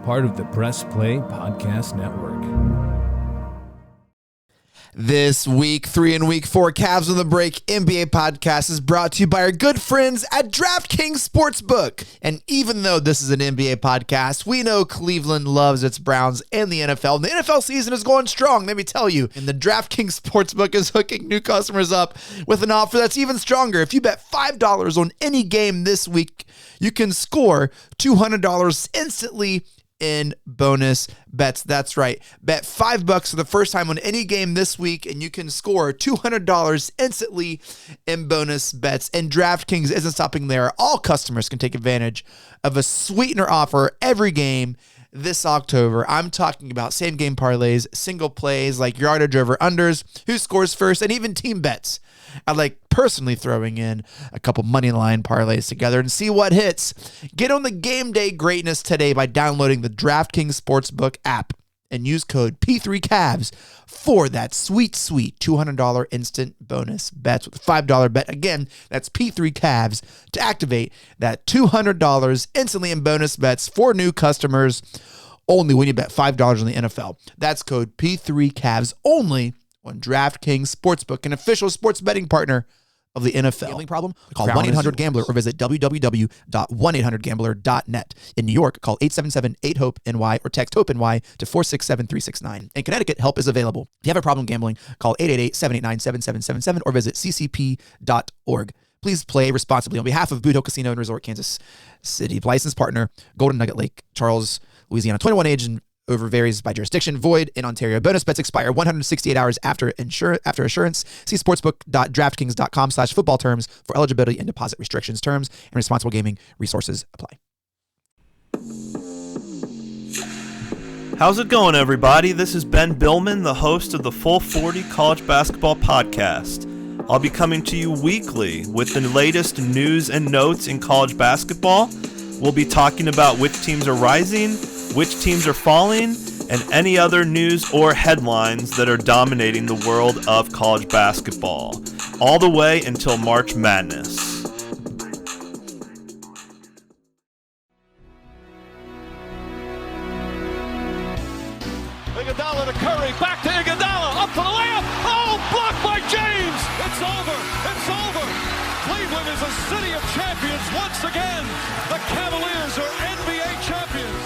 part of the Press Play Podcast Network. This week 3 and week 4 Cavs on the Break NBA podcast is brought to you by our good friends at DraftKings Sportsbook. And even though this is an NBA podcast, we know Cleveland loves its Browns and the NFL. And the NFL season is going strong, let me tell you. And the DraftKings Sportsbook is hooking new customers up with an offer that's even stronger. If you bet $5 on any game this week, you can score $200 instantly in bonus bets. That's right. Bet $5 for the first time on any game this week, and you can score $200 instantly in bonus bets. And DraftKings isn't stopping there. All customers can take advantage of a sweetener offer every game this October. I'm talking about same game parlays, single plays like yardage over unders, who scores first, and even team bets. I like personally throwing in a couple money line parlays together and see what hits. Get on the game day greatness today by downloading the DraftKings Sportsbook app and use code P3Cavs for that sweet $200 instant bonus bets with a $5 bet. Again, that's P3Cavs to activate that $200 instantly in bonus bets for new customers only when you bet $5 on the NFL. That's code P3Cavs only on DraftKings Sportsbook, an official sports betting partner of the NFL. Gambling problem? Call 1-800-GAMBLER or visit www.1800gambler.net. In New York, call 877-8-HOPE-NY or text HOPE-NY to 467-369. In Connecticut, help is available. If you have a problem gambling, call 888-789-7777 or visit ccp.org. Please play responsibly on behalf of Boot Hill Casino and Resort, Kansas City. Licensed partner, Golden Nugget Lake, Charles, Louisiana. 21 age and over varies by jurisdiction. Void in Ontario. Bonus bets expire 168 hours after assurance. See sportsbook.draftkings.com/football terms for eligibility and deposit restrictions, terms, and responsible gaming resources apply. How's it going, everybody? This is Ben Billman, the host of the Full 40 College Basketball Podcast. I'll be coming to you weekly with the latest news and notes in college basketball. We'll be talking about which teams are rising, which teams are falling, and any other news or headlines that are dominating the world of college basketball, all the way until March Madness. Iguodala to Curry, back to Iguodala, up for the layup, oh, blocked by James! It's over, it's over! Cleveland is a city of champions once again! The Cavaliers are NBA champions!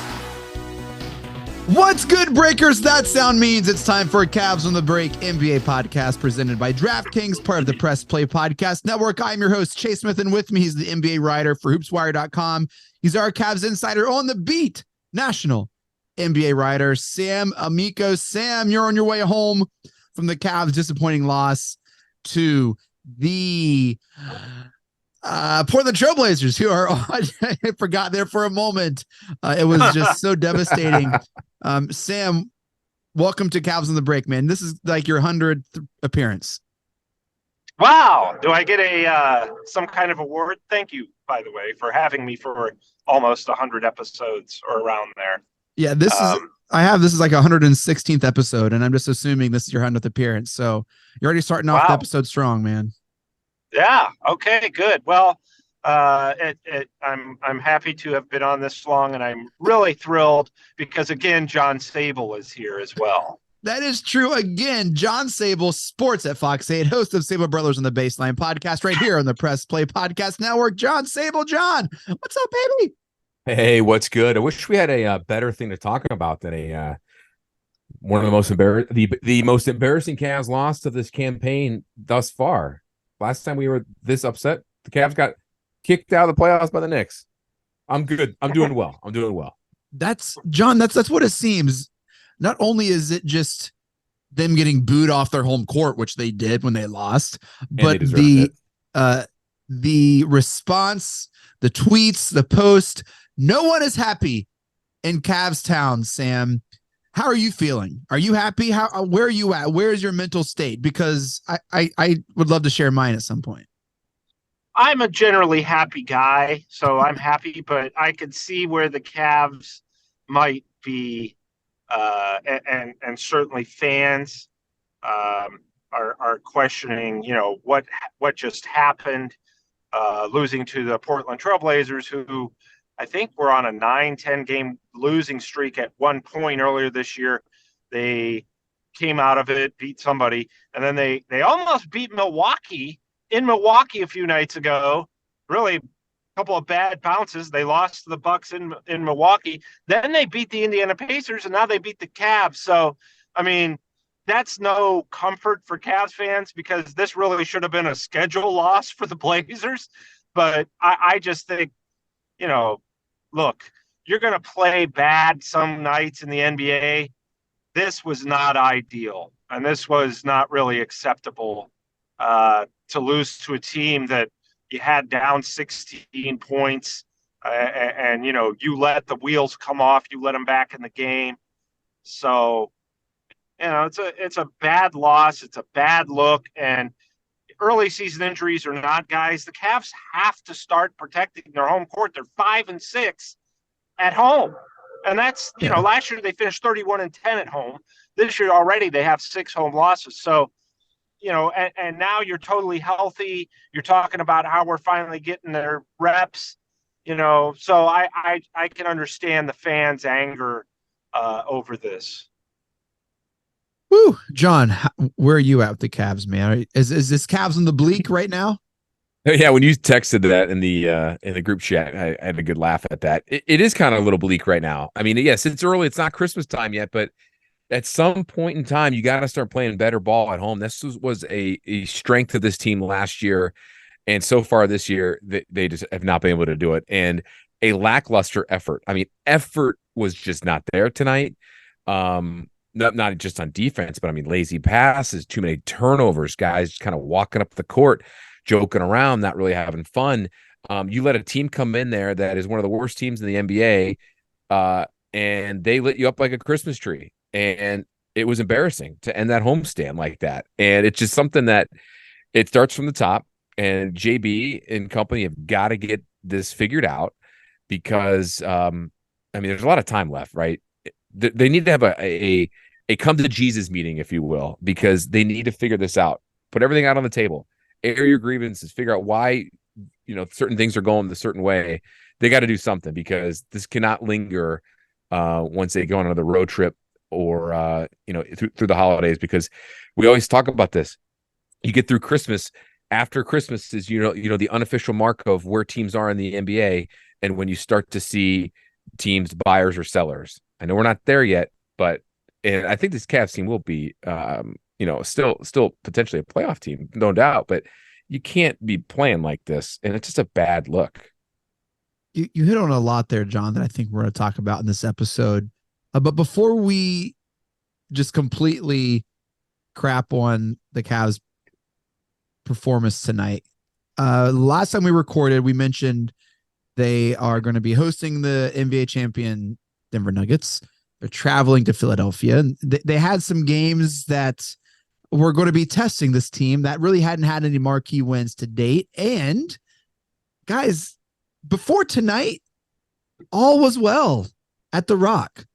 What's good, breakers? That sound means it's time for a Cavs on the Break NBA podcast presented by DraftKings, part of the Press Play Podcast Network. I'm your host, Chase Smith, and with me, he's the NBA writer for HoopsWire.com. He's our Cavs insider on the beat, national NBA writer, Sam Amico. Sam, you're on your way home from the Cavs' disappointing loss to the Portland Trailblazers, who are on, I forgot there for a moment. It was just so devastating. Sam, welcome to Cavs on the Break, man. This is like your 100th appearance. Wow. Do I get some kind of award? Thank you, by the way, for having me for almost 100 episodes or around there. Yeah, this is like 116th episode, and I'm just assuming this is your 100th appearance. So you're already starting off the episode strong, man. Yeah. Okay, good. Well, I'm happy to have been on this long, and I'm really thrilled because, again, John Sabol is here as well. That is true. Again, John Sabol, sports at Fox 8, host of Sabol Brothers on the Baseline podcast right here on the Press Play Podcast Network. John Sabol. John, what's up, baby? Hey, what's good? I wish we had a better thing to talk about than one of the most the most embarrassing Cavs loss of this campaign thus far. Last time we were this upset, the Cavs got kicked out of the playoffs by the Knicks. I'm good. I'm doing well. That's John. That's what it seems. Not only is it just them getting booed off their home court, which they did when they lost, but the response, the tweets, the post, no one is happy in Cavs town. Sam, how are you feeling? Are you happy? Where are you at? Where is your mental state? Because I would love to share mine at some point. I'm a generally happy guy, so I'm happy, but I could see where the Cavs might be, and certainly fans are questioning, what just happened, losing to the Portland Trailblazers, who I think were on a 9-10 game losing streak at one point earlier this year. They came out of it, beat somebody, and then they almost beat Milwaukee in Milwaukee a few nights ago. Really, a couple of bad bounces. They lost to the Bucks in Milwaukee. Then they beat the Indiana Pacers, and now they beat the Cavs. So, I mean, that's no comfort for Cavs fans because this really should have been a schedule loss for the Blazers. But I just think, look, you're going to play bad some nights in the NBA. This was not ideal, and this was not really acceptable to lose to a team that you had down 16 points, and you let the wheels come off, you let them back in the game. So, it's a bad loss, it's a bad look, and early season injuries or not, guys, the Cavs have to start protecting their home court. They're 5-6 at home. And that's, last year they finished 31-10 at home. This year already they have 6 home losses. So, and now you're totally healthy. You're talking about how we're finally getting their reps, so I can understand the fans' anger over this. Woo, John, where are you at with the Cavs, man? Is this Cavs on the Bleak right now? Yeah, when you texted that in the group chat, I had a good laugh at that. It is kind of a little bleak right now. I mean, yes, it's early. It's not Christmas time yet, but at some point in time, you got to start playing better ball at home. This was a strength of this team last year, and so far this year, they just have not been able to do it. And a lackluster effort. I mean, effort was just not there tonight. Not just on defense, but I mean, lazy passes, too many turnovers, guys just kind of walking up the court, joking around, not really having fun. You let a team come in there that is one of the worst teams in the NBA, and they lit you up like a Christmas tree. And it was embarrassing to end that homestand like that. And it's just something that it starts from the top, and JB and company have got to get this figured out because, there's a lot of time left, right? They need to have a come to Jesus meeting, if you will, because they need to figure this out. Put everything out on the table, air your grievances, figure out why, certain things are going a certain way. They got to do something because this cannot linger once they go on another road trip or, through the holidays, because we always talk about this. You get through Christmas. After Christmas is, the unofficial mark of where teams are in the NBA. And when you start to see teams, buyers or sellers, I know we're not there yet, and I think this Cavs team will be, still potentially a playoff team, no doubt. But you can't be playing like this, and it's just a bad look. You hit on a lot there, John, that I think we're going to talk about in this episode. But before we just completely crap on the Cavs' performance tonight, last time we recorded, we mentioned they are going to be hosting the NBA champion Denver Nuggets. They're traveling to Philadelphia. And they had some games that were going to be testing this team that really hadn't had any marquee wins to date. And guys, before tonight, all was well at the Rock.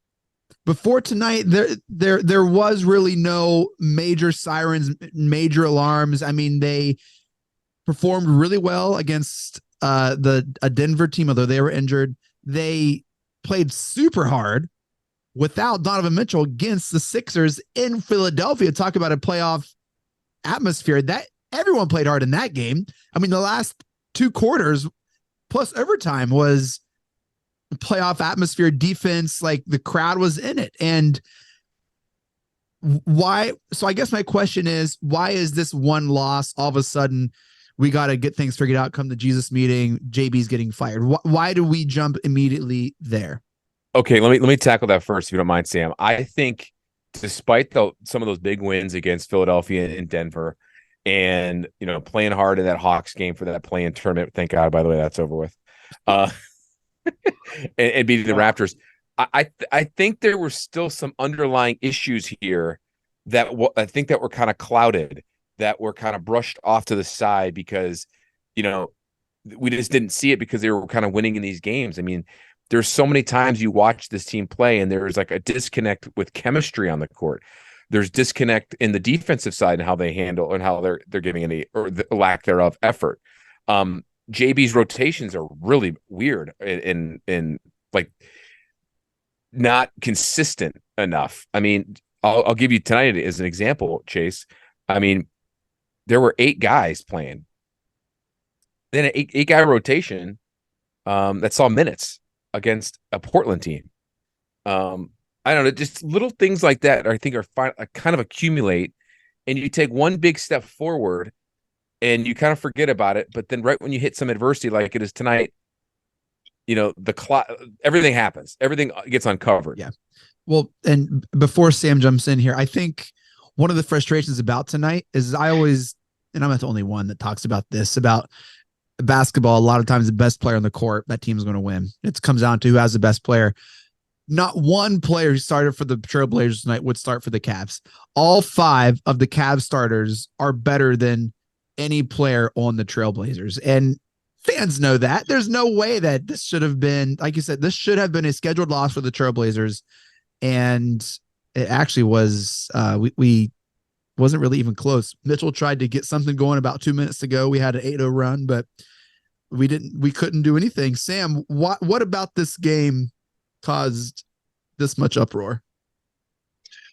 Before tonight, there was really no major sirens, major alarms. I mean, they performed really well against a Denver team, although they were injured. They played super hard without Donovan Mitchell against the Sixers in Philadelphia. Talk about a playoff atmosphere. That everyone played hard in that game. I mean, the last 2 quarters plus overtime was playoff atmosphere, defense, like the crowd was in it. And why? So I guess my question is, why is this one loss all of a sudden we got to get things figured out, come to Jesus meeting, JB's getting fired? Why do we jump immediately there? Okay, let me tackle that first, if you don't mind, Sam. I think despite some of those big wins against Philadelphia and Denver, and playing hard in that Hawks game for that play-in tournament, thank God, by the way, that's over with, and beating the Raptors, I think there were still some underlying issues here that I think that were kind of clouded, that were kind of brushed off to the side because we just didn't see it because they were kind of winning in these games. I mean, there's so many times you watch this team play and there's like a disconnect with chemistry on the court. There's disconnect in the defensive side and how they handle and how they're giving any or the lack thereof effort. JB's rotations are really weird and like not consistent enough. I mean, I'll give you tonight as an example, Chase. I mean, there were 8 guys playing. Then an eight guy rotation that saw minutes against a Portland team. I don't know, just little things like that I think are kind of accumulate, and you take one big step forward and you kind of forget about it. But then right when you hit some adversity like it is tonight, everything happens. Everything gets uncovered. Yeah. Well, and before Sam jumps in here, I think one of the frustrations about tonight is and I'm not the only one that talks about this, about basketball. A lot of times the best player on the court, that team's going to win. It comes down to who has the best player. Not one player who started for the Trailblazers tonight would start for the Cavs. All 5 of the Cavs starters are better than any player on the Trailblazers. And fans know that. There's no way that this should have been, like you said, this should have been a scheduled loss for the Trailblazers. And it actually was, we wasn't really even close. Mitchell tried to get something going about 2 minutes ago. We had an 8-0 run, but we couldn't do anything. Sam, what about this game caused this much uproar?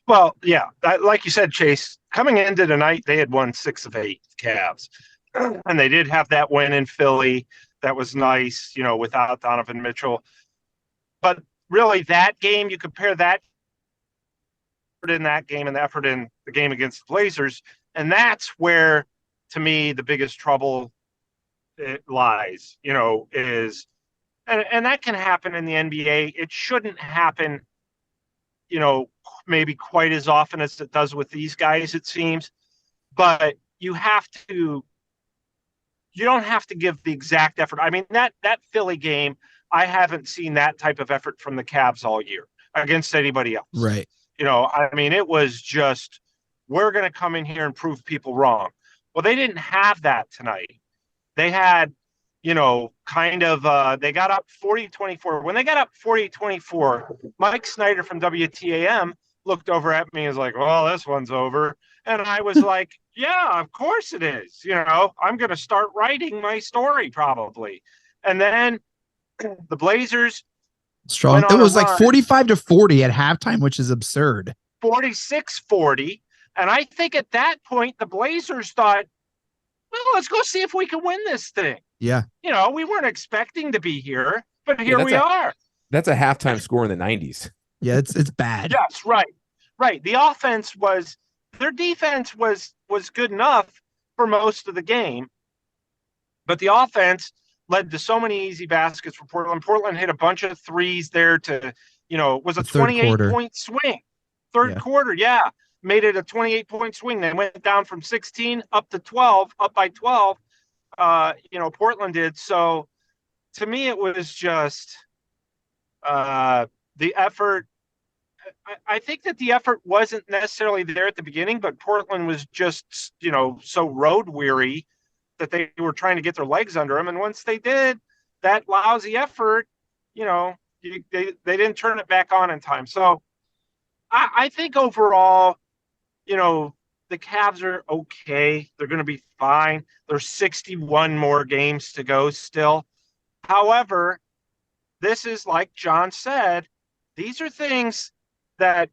Well, yeah, like you said, Chase, coming into tonight, they had won 6 of 8 Cavs. And they did have that win in Philly. That was nice, without Donovan Mitchell. But really, that game, you compare that in that game and the effort in the game against the Blazers, and that's where, to me, the biggest trouble lies, is, and that can happen in the NBA. It shouldn't happen, maybe quite as often as it does with these guys, it seems. But you don't have to give the exact effort. I mean, that Philly game, I haven't seen that type of effort from the Cavs all year against anybody else. Right. I mean, it was just, we're going to come in here and prove people wrong. Well, they didn't have that tonight. They had, they got up 40-24. When they got up 40-24, Mike Snyder from WTAM looked over at me and was like, well, this one's over. And I was like, yeah, of course it is. I'm going to start writing my story probably. And then the Blazers, strong. It was like 45-40 at halftime, which is absurd. 46-40. And I think at that point, the Blazers thought, well, let's go see if we can win this thing. Yeah. We weren't expecting to be here, but here we are. That's a halftime score in the 90s. Yeah, it's bad. Yes, right. Right. Their defense was good enough for most of the game, but the offense led to so many easy baskets for Portland. Portland hit a bunch of threes there to, it was a 28-point swing. Third quarter, yeah. Made it a 28-point swing. They went down from 16 up to 12, up by 12. Portland did. So to me, it was just the effort. I think that the effort wasn't necessarily there at the beginning, but Portland was just, so road weary that they were trying to get their legs under them. And once they did that lousy effort, they didn't turn it back on in time. So I think overall, the Cavs are okay. They're going to be fine. There's 61 more games to go still. However, this is, like John said, these are things that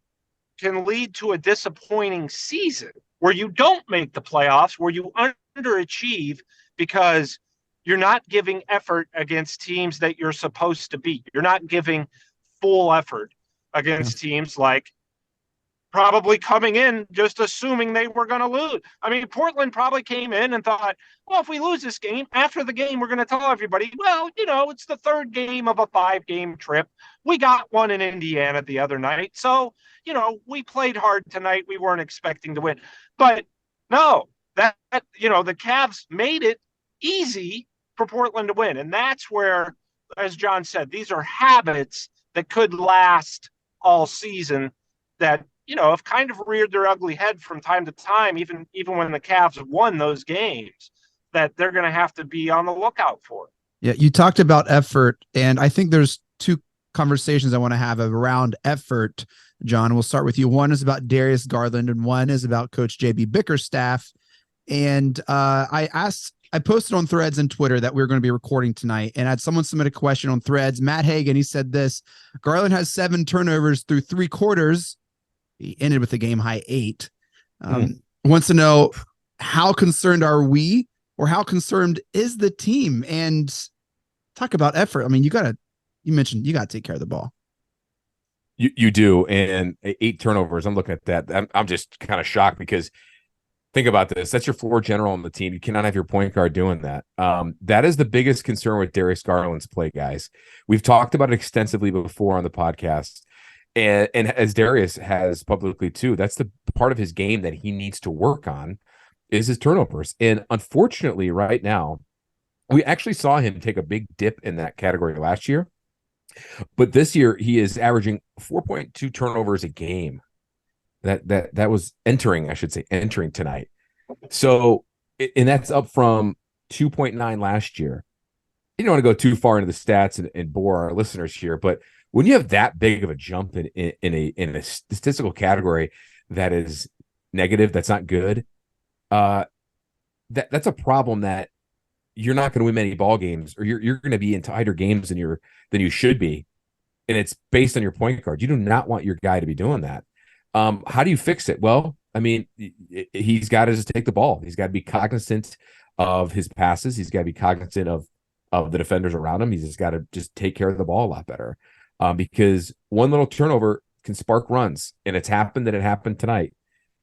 can lead to a disappointing season where you don't make the playoffs, where you underachieve because you're not giving effort against teams that you're supposed to beat. You're not giving full effort against teams like probably coming in just assuming they were going to lose. I mean, Portland probably came in and thought, well, if we lose this game, after the game, we're going to tell everybody, well, it's the third game of a 5-game trip. We got one in Indiana the other night. So, we played hard tonight. We weren't expecting to win. But no, the Cavs made it easy for Portland to win. And that's where, as John said, these are habits that could last all season that, have kind of reared their ugly head from time to time, even when the Cavs have won those games, that they're going to have to be on the lookout for. Yeah, you talked about effort, and I think there's 2 conversations I want to have around effort, John. We'll start with you. One is about Darius Garland, and one is about Coach JB Bickerstaff. And I asked I posted on Threads and Twitter that we were going to be recording tonight, and I had someone submit a question on Threads. Matt Hagan, he said this: Garland has 7 turnovers through 3 quarters. He ended with a game high 8. Wants to know, how concerned are we, or how concerned is the team? And talk about effort. I mean, you mentioned you got to take care of the ball. You do, and 8 turnovers. I'm looking at that. I'm just kind of shocked, because think about this. That's your floor general on the team. You cannot have your point guard doing that. That is the biggest concern with Darius Garland's play, guys. We've talked about it extensively before on the podcast. And as Darius has publicly too, that's the part of his game that he needs to work on, is his turnovers. And unfortunately, right now, we actually saw him take a big dip in that category last year. But this year, he is averaging 4.2 turnovers a game. That was entering tonight. So, and that's up from 2.9 last year. You don't want to go too far into the stats and bore our listeners here, but when you have that big of a jump in a statistical category that is negative, that's not good. That's a problem, that you're not going to win many ball games, or you're going to be in tighter games than you should be, and it's based on your point guard. You do not want your guy to be doing that. How do you fix it? Well, I mean, he's got to just take the ball. He's got to be cognizant of his passes. He's got to be cognizant of the defenders around him. He's just got to just take care of the ball a lot better, because one little turnover can spark runs, and it happened tonight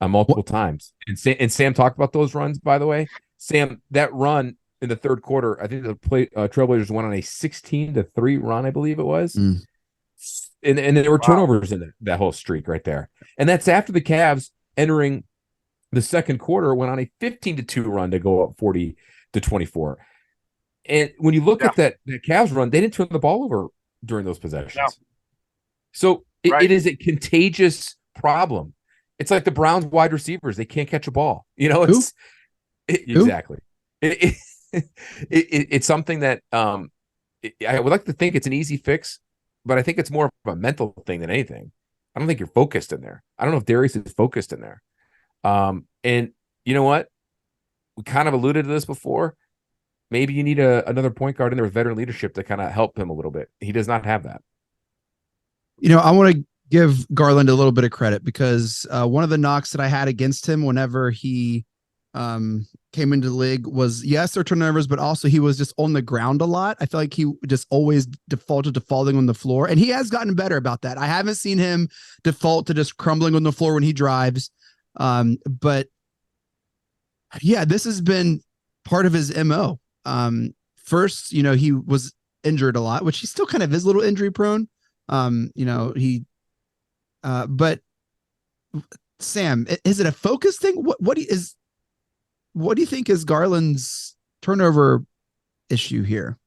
multiple times. And Sam talked about those runs, by the way. Sam, that run in the third quarter, I think the Trailblazers went on a 16-3 run, I believe it was. And there were turnovers in that whole streak right there. And that's after the Cavs, entering the second quarter, went on a 15-2 run to go up 40-24. And when you look at that Cavs run, they didn't turn the ball over during those possessions. No. So it is a contagious problem. It's like the Browns wide receivers. They can't catch a ball. Exactly. It's something that I would like to think it's an easy fix, but I think it's more of a mental thing than anything. I don't think you're focused in there. I don't know if Darius is focused in there. And you know what? We kind of alluded to this before. Maybe you need another point guard in there with veteran leadership to kind of help him a little bit. He does not have that. I want to give Garland a little bit of credit, because one of the knocks that I had against him whenever he came into the league was, yes, there are turnovers, but also he was just on the ground a lot. I feel like he just always defaulted to falling on the floor, and he has gotten better about that. I haven't seen him default to just crumbling on the floor when he drives. But yeah, this has been part of his MO. First, he was injured a lot, which he still kind of is a little injury prone. But Sam, is it a focus thing? What do you think is Garland's turnover issue here?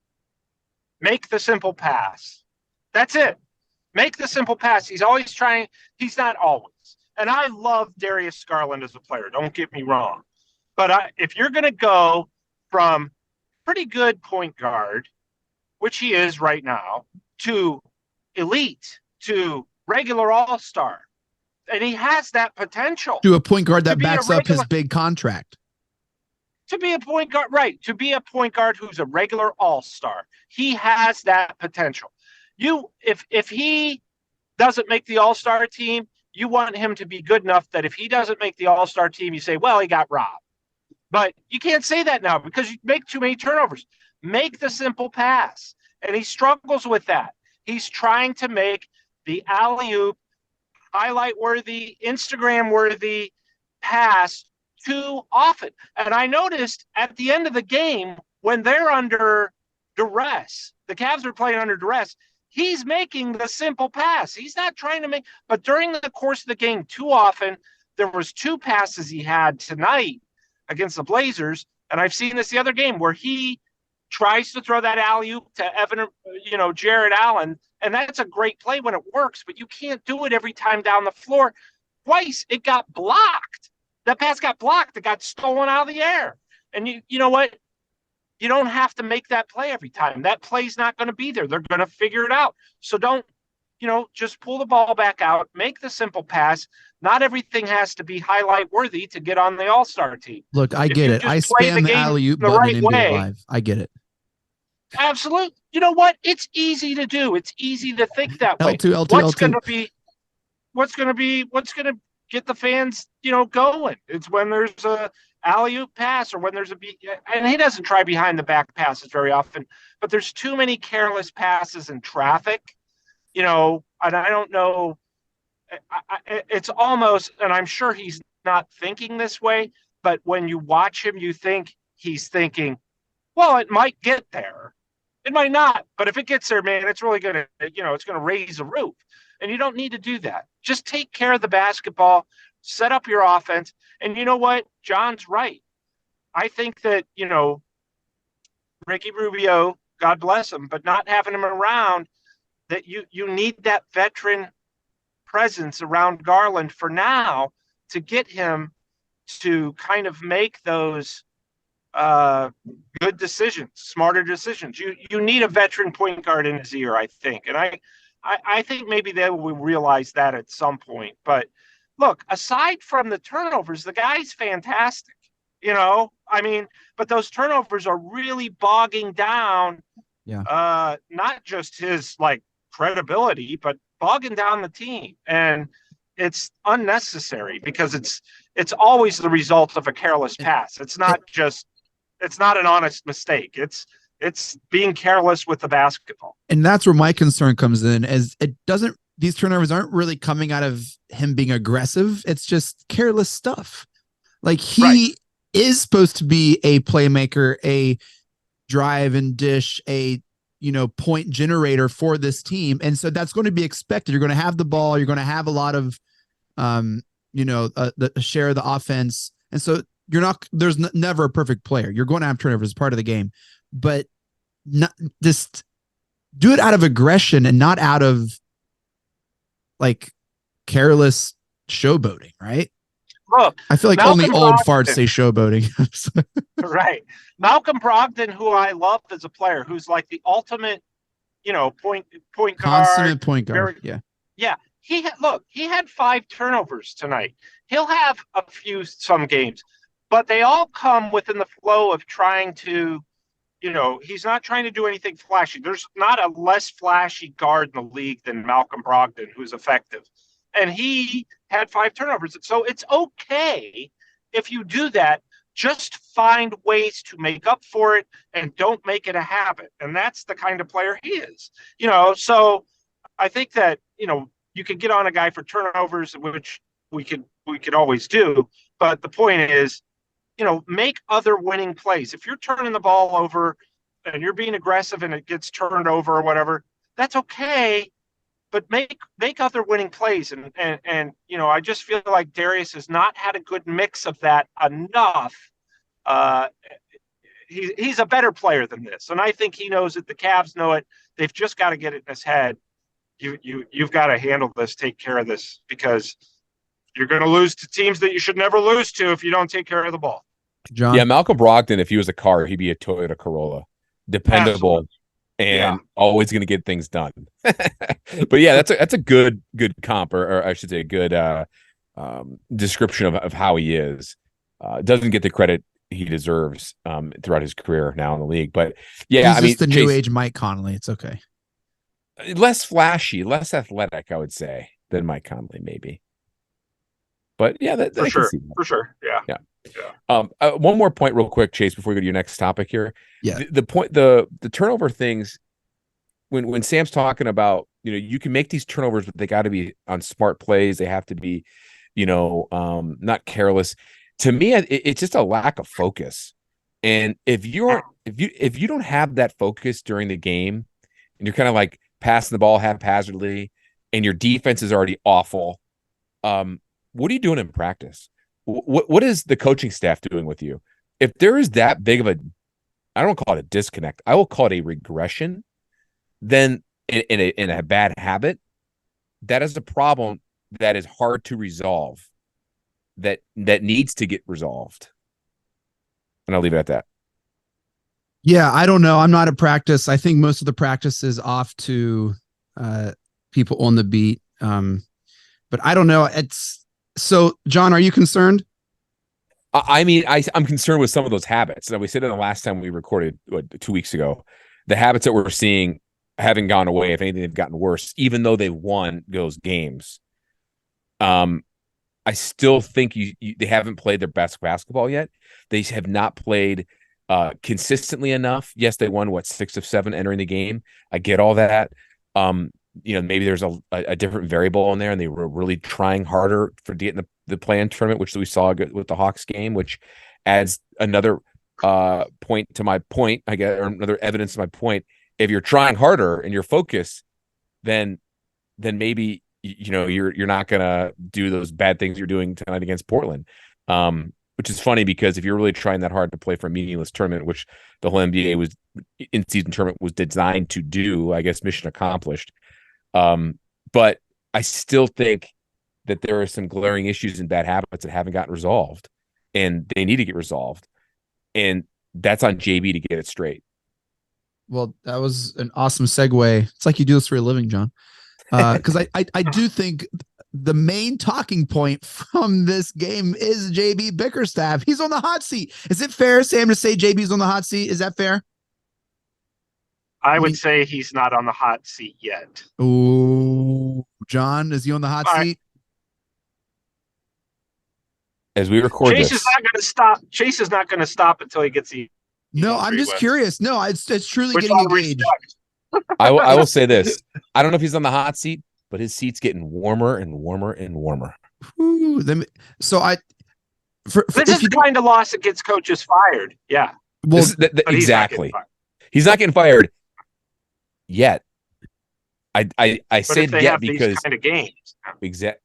Make the simple pass. That's it. Make the simple pass. He's always trying. He's not always. And I love Darius Garland as a player. Don't get me wrong. But if you're going to go from pretty good point guard, which he is right now, to elite, to regular all-star, and he has that potential. To a point guard that backs up his big contract. To be a point guard, right. To be a point guard who's a regular all-star. He has that potential. If he doesn't make the all-star team, you want him to be good enough that if he doesn't make the all-star team, you say, well, he got robbed. But you can't say that now, because you make too many turnovers. Make the simple pass. And he struggles with that. He's trying to make the alley-oop, highlight-worthy, Instagram-worthy pass too often. And I noticed at the end of the game, when they're under duress, the Cavs are playing under duress, he's making the simple pass. He's not trying to make, but during the course of the game, too often, there was 2 passes he had tonight against the Blazers, and I've seen this the other game, where he tries to throw that alley-oop to Evan, Jared Allen, and that's a great play when it works, but you can't do it every time down the floor. Twice, it got blocked. That pass got blocked. It got stolen out of the air. And you know what? You don't have to make that play every time. That play's not going to be there. They're going to figure it out. So don't just pull the ball back out, make the simple pass. Not everything has to be highlight worthy to get on the All-Star team. Look, I If get you it. just I play spam the game alley-oop the button right in NBA way, Live. I get it. absolutely. You know what? It's easy to do. It's easy to think that way. L2, L2, What's L2. going to get the fans, going? It's when there's a alley-oop pass, or when there's and he doesn't try behind the back passes very often, but there's too many careless passes in traffic, and I don't know. It's almost, and I'm sure he's not thinking this way, but when you watch him, you think he's thinking, well, it might get there. It might not, but if it gets there, man, it's really going to, it's going to raise the roof. And you don't need to do that. Just take care of the basketball, set up your offense. And you know what? John's right. I think that, Ricky Rubio, God bless him, but not having him around, that you need that veteran presence around Garland for now to get him to kind of make those good decisions, smarter decisions. You need a veteran point guard in his ear, I think. And I think maybe they will realize that at some point. But look, aside from the turnovers, the guy's fantastic. But those turnovers are really bogging down not just his credibility, but bogging down the team. And it's unnecessary because it's always the result of a careless pass. It's not an honest mistake. It's being careless with the basketball. And that's where my concern comes in, as these turnovers aren't really coming out of him being aggressive. It's just careless stuff. He is supposed to be a playmaker, a drive and dish, a point generator for this team. And so that's going to be expected. You're going to have the ball. You're going to have a lot of, the share of the offense. And so there's never a perfect player. You're going to have turnovers as part of the game, but not just do it out of aggression and not out of careless showboating. Right. Look, I feel like Malcolm only old Brogdon, farts say showboating. Right. Malcolm Brogdon, who I love as a player, who's like the ultimate, point guard. Consummate point guard. Yeah. He had 5 turnovers tonight. He'll have some games, but they all come within the flow of trying to, he's not trying to do anything flashy. There's not a less flashy guard in the league than Malcolm Brogdon who's effective. And he had 5 turnovers. So it's okay if you do that. Just find ways to make up for it and don't make it a habit. And that's the kind of player he is. So I think that, you could get on a guy for turnovers, which we could always do. But the point is, make other winning plays. If you're turning the ball over and you're being aggressive and it gets turned over or whatever, that's okay. But make other winning plays. And I just feel like Darius has not had a good mix of that enough. He's a better player than this. And I think he knows it. The Cavs know it. They've just got to get it in his head. You've got to handle this, take care of this, because you're going to lose to teams that you should never lose to if you don't take care of the ball. John? Yeah, Malcolm Brogdon, if he was a car, he'd be a Toyota Corolla. Dependable. Absolutely. And always going to get things done. But yeah, that's a good comp, or I should say a good description of how he is. Doesn't get the credit he deserves throughout his career now in the league. But yeah, he's just the new age Mike Conley. It's okay. Less flashy, less athletic, I would say, than Mike Conley, maybe. But yeah, for sure. Yeah. One more point real quick, Chase, before we go to your next topic here. Yeah. The point, the turnover things, when Sam's talking about, you can make these turnovers, but they got to be on smart plays. They have to be, not careless. To me, it's just a lack of focus. And if you don't have that focus during the game, and you're kind of like passing the ball haphazardly, and your defense is already awful, what are you doing in practice? What is the coaching staff doing with you? If there is that big of I don't call it a disconnect, I will call it a regression, then in a bad habit, that is a problem that is hard to resolve, that needs to get resolved. And I'll leave it at that. Yeah, I don't know. I'm not at practice. I think most of the practice is off to people on the beat. But I don't know. It's so, John, are you concerned? I mean, I'm concerned with some of those habits. And we said it the last time we recorded 2 weeks ago. The habits that we're seeing haven't gone away. If anything, they've gotten worse, even though they've won those games. I still think they haven't played their best basketball yet. They have not played consistently enough. Yes, they won 6 of 7 entering the game. I get all that. Maybe there's a different variable in there, and they were really trying harder to get in the play-in tournament, which we saw with the Hawks game, which adds another point to my point, I guess, or another evidence to my point. If you're trying harder and you're focused, then maybe you're not gonna do those bad things you're doing tonight against Portland. Which is funny because if you're really trying that hard to play for a meaningless tournament, which the whole NBA was in-season tournament was designed to do, I guess mission accomplished. But I still think that there are some glaring issues and bad habits that haven't gotten resolved, and they need to get resolved. And that's on JB to get it straight. Well, that was an awesome segue. It's like you do this for a living, John. Because I do think the main talking point from this game is JB Bickerstaff. He's on the hot seat. Is it fair, Sam, to say JB's on the hot seat? Is that fair? I would say he's not on the hot seat yet. Oh, John, is he on the hot seat? As we record Chase this, is not going to stop. Chase is not going to stop until he gets the. No, I'm just curious. No, it's truly getting engaged. I will say this. I don't know if he's on the hot seat, but his seat's getting warmer and warmer and warmer. Ooh, this is the kind of loss that gets coaches fired. Yeah. Well, exactly. He's not getting fired yet. I say yet because these kind of games.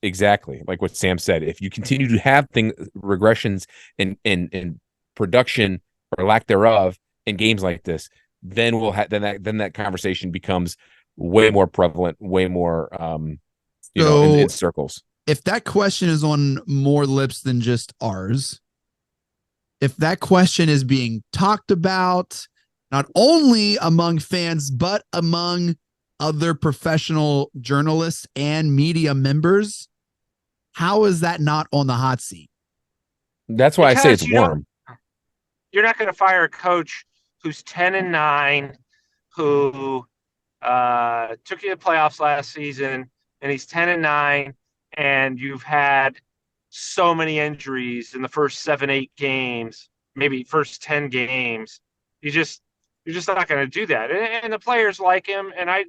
Exactly. Like what Sam said. If you continue to have regressions in production or lack thereof in games like this, then then that conversation becomes way more prevalent, way more in circles. If that question is on more lips than just ours, if that question is being talked about not only among fans but among other professional journalists and media members, how is that not on the hot seat? That's why I say it's warm. You're not going to fire a coach who's 10-9, who took you to the playoffs last season, and he's 10-9, and you've had so many injuries in the first 7-8 games, maybe first 10 games. You're just not going to do that. And the players like him, and I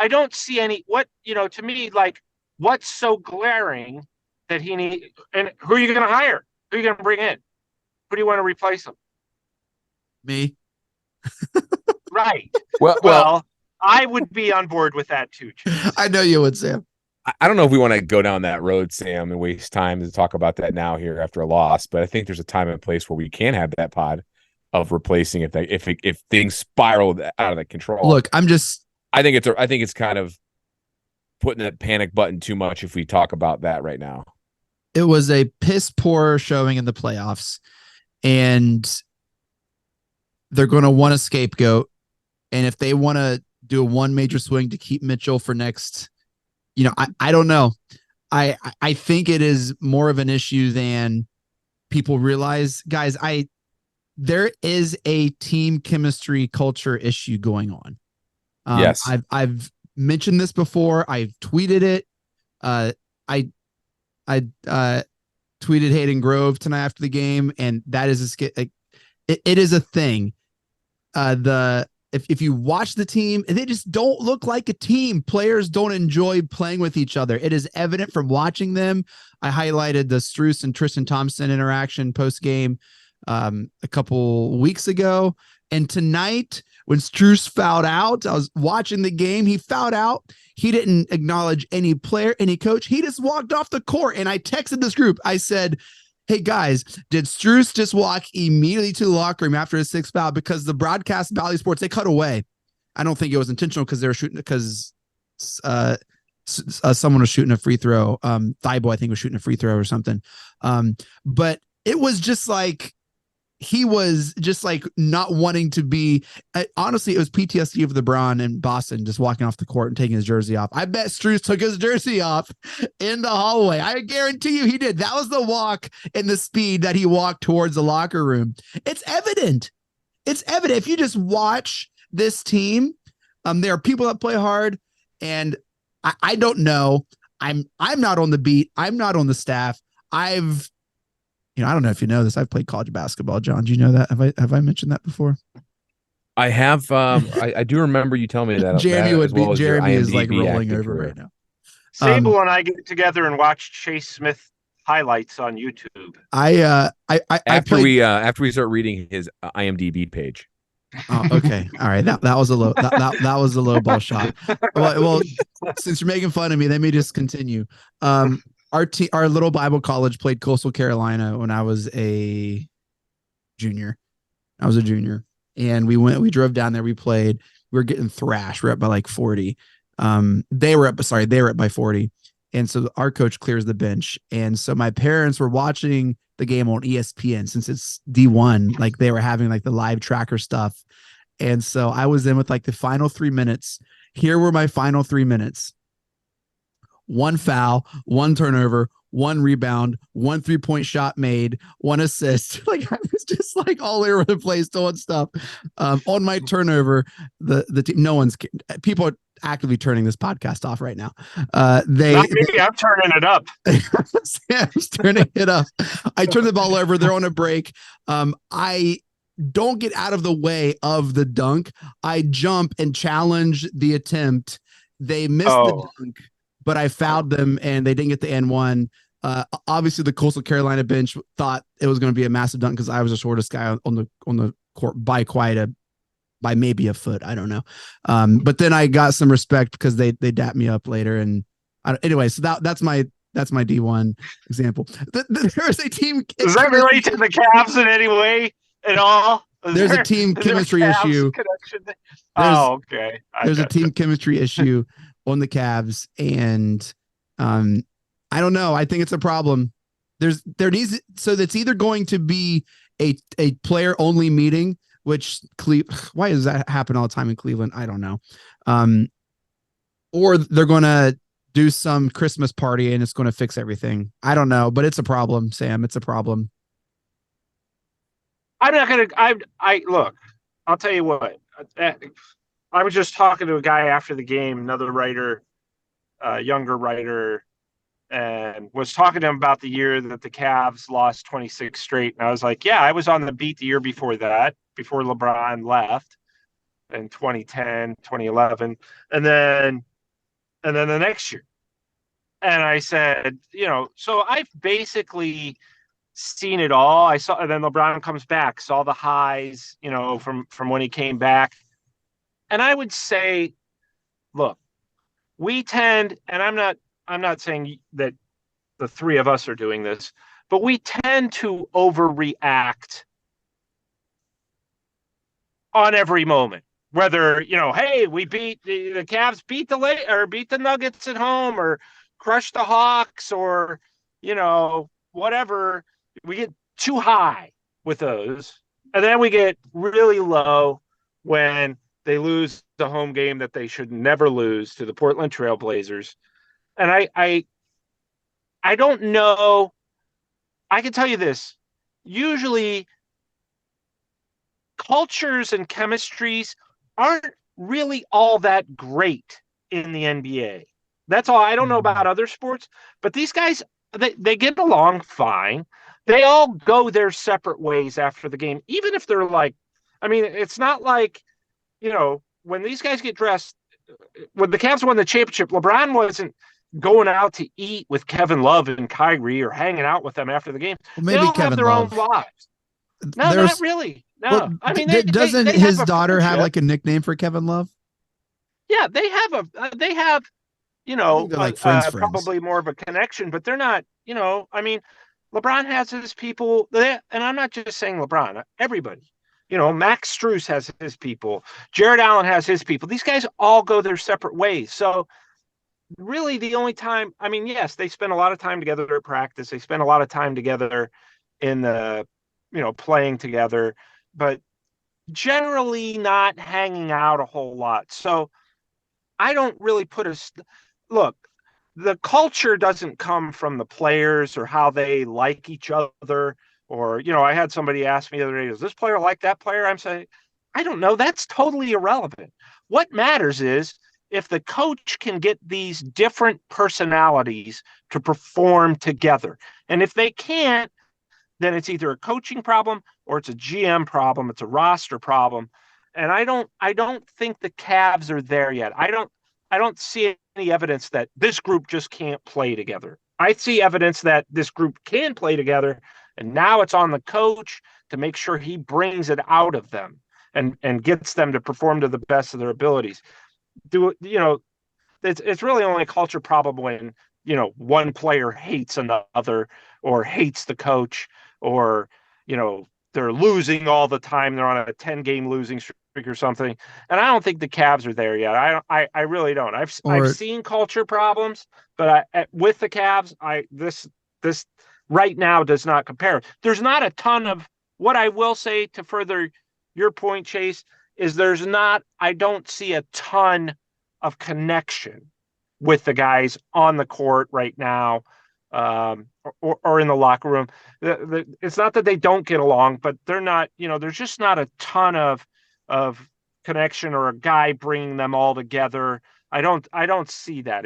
don't see to me, like, what's so glaring that he need, and who are you going to hire? Who are you going to bring in? Who do you want to replace him? Me. Right. Well, I would be on board with that too. Chase. I know you would, Sam. I don't know if we want to go down that road, Sam, and waste time to talk about that now here after a loss, but I think there's a time and place where we can have that pod of replacing if things spiral out of the control. Look, I think it's kind of putting that panic button too much if we talk about that right now. It was a piss poor showing in the playoffs, and they're going to want a scapegoat. And if they want to do one major swing to keep Mitchell for next, I don't know. I think it is more of an issue than people realize. Guys, there is a team chemistry culture issue going on. Yes. I've mentioned this before. I've tweeted it. I tweeted Hayden Grove tonight after the game, and that is it is a thing. If you watch the team, they just don't look like a team. Players don't enjoy playing with each other. It is evident from watching them. I highlighted the Strus and Tristan Thompson interaction post game a couple weeks ago, and tonight when Strus fouled out, I was watching the game. He fouled out. He didn't acknowledge any player, any coach. He just walked off the court, and I texted this group. I said, hey guys, did Strus just walk immediately to the locker room after his sixth foul? Because the broadcast Bally Sports, they cut away. I don't think it was intentional because they were shooting, because someone was shooting a free throw. Thibault, I think, was shooting a free throw or something. But it was just like, he was just like not wanting to be. Honestly, it was PTSD of LeBron in Boston, just walking off the court and taking his jersey off. I bet Strus took his jersey off in the hallway. I guarantee you he did. That was the walk and the speed that he walked towards the locker room. It's evident. It's evident. If you just watch this team, there are people that play hard, and I don't know. I'm not on the beat. I'm not on the staff. I don't know if you know this. I've played college basketball. John, do you know that? Have I mentioned that before? I have. I do remember you telling me that. Jeremy that, as well as your Jeremy is like IMDb rolling active over career. right now. Sabol and I get together and watch Chase Smith highlights on YouTube. After we start reading his IMDb page. Oh, okay. All right. That was a low that was a low ball shot. Well, since you're making fun of me, let me just continue. Our little Bible college played Coastal Carolina when I was a junior. And we drove down there. We played. We were getting thrashed. We were up by like 40. They were up by 40. And so our coach clears the bench. And so my parents were watching the game on ESPN since it's D1. Like they were having like the live tracker stuff. And so I was in with like the final 3 minutes. Here were my final 3 minutes. 1 foul, 1 turnover, 1 rebound, 1 3-point shot made, 1 assist. Like I was just like all over the place doing stuff. On my turnover, the team, people are actively turning this podcast off right now. Not me, I'm turning it up. Sam's turning it up. I turn the ball over. They're on a break. I don't get out of the way of the dunk. I jump and challenge the attempt. They missed the dunk, but I fouled them and they didn't get the N1. Obviously the Coastal Carolina bench thought it was going to be a massive dunk because I was the shortest guy on the court by maybe a foot. I don't know. But then I got some respect because they dapped me up later. And anyway, so that's my D1 example. There is a team. Does that relate to the Cavs in any way at all? There's a team chemistry issue. Okay. There's a team chemistry issue on the Cavs, and I don't know. I think it's a problem. That's either going to be a player only meeting, which why does that happen all the time in Cleveland? I don't know. Or they're going to do some Christmas party and it's going to fix everything. I don't know, but it's a problem, Sam. It's a problem. I'm not going to, look, I'll tell you what, I was just talking to a guy after the game, another writer, younger writer, and was talking to him about the year that the Cavs lost 26 straight. And I was like, yeah, I was on the beat the year before that, before LeBron left in 2010, 2011. And then the next year. And I said, so I've basically seen it all. And then LeBron comes back, saw the highs, from when he came back. And I would say, look, we tend, and I'm not saying that the three of us are doing this, but we tend to overreact on every moment. Whether, hey, we beat the Cavs, beat the Nuggets at home, or crush the Hawks, or, whatever. We get too high with those. And then we get really low when they lose the home game that they should never lose to the Portland Trail Blazers. And I don't know. I can tell you this. Usually cultures and chemistries aren't really all that great in the NBA. That's all. I don't know about other sports, but these guys, they get along fine. They all go their separate ways after the game, even if they're like, it's not like, when these guys get dressed, when the Cavs won the championship, LeBron wasn't going out to eat with Kevin Love and Kyrie or hanging out with them after the game. Well, maybe they all Kevin have their Love. own lives. No, not really. No, well, doesn't his daughter have like a nickname for Kevin Love? Yeah, they have like friends. Probably more of a connection, but they're not. LeBron has his people, and I'm not just saying LeBron. Everybody, Max Strus has his people. Jared Allen has his people. These guys all go their separate ways. So really, the only time, yes, they spend a lot of time together at practice. They spend a lot of time together in the playing together, but generally not hanging out a whole lot. So I don't really look, the culture doesn't come from the players or how they like each other. Or, I had somebody ask me the other day, does this player like that player? I'm saying, I don't know. That's totally irrelevant. What matters is if the coach can get these different personalities to perform together. And if they can't, then it's either a coaching problem or it's a GM problem. It's a roster problem. And I don't think the Cavs are there yet. I don't see any evidence that this group just can't play together. I see evidence that this group can play together, and now it's on the coach to make sure he brings it out of them and gets them to perform to the best of their abilities. It's really only a culture problem when, one player hates another or hates the coach, or, they're losing all the time. They're on a 10-game losing streak or something. And I don't think the Cavs are there yet. I really don't. I've seen culture problems, but with the Cavs, this right now does not compare. There's not a ton of what I will say to further your point, Chase, is I don't see a ton of connection with the guys on the court right now, or in the locker room. It's not that they don't get along, but they're not, there's just not a ton of connection or a guy bringing them all together. I don't see that.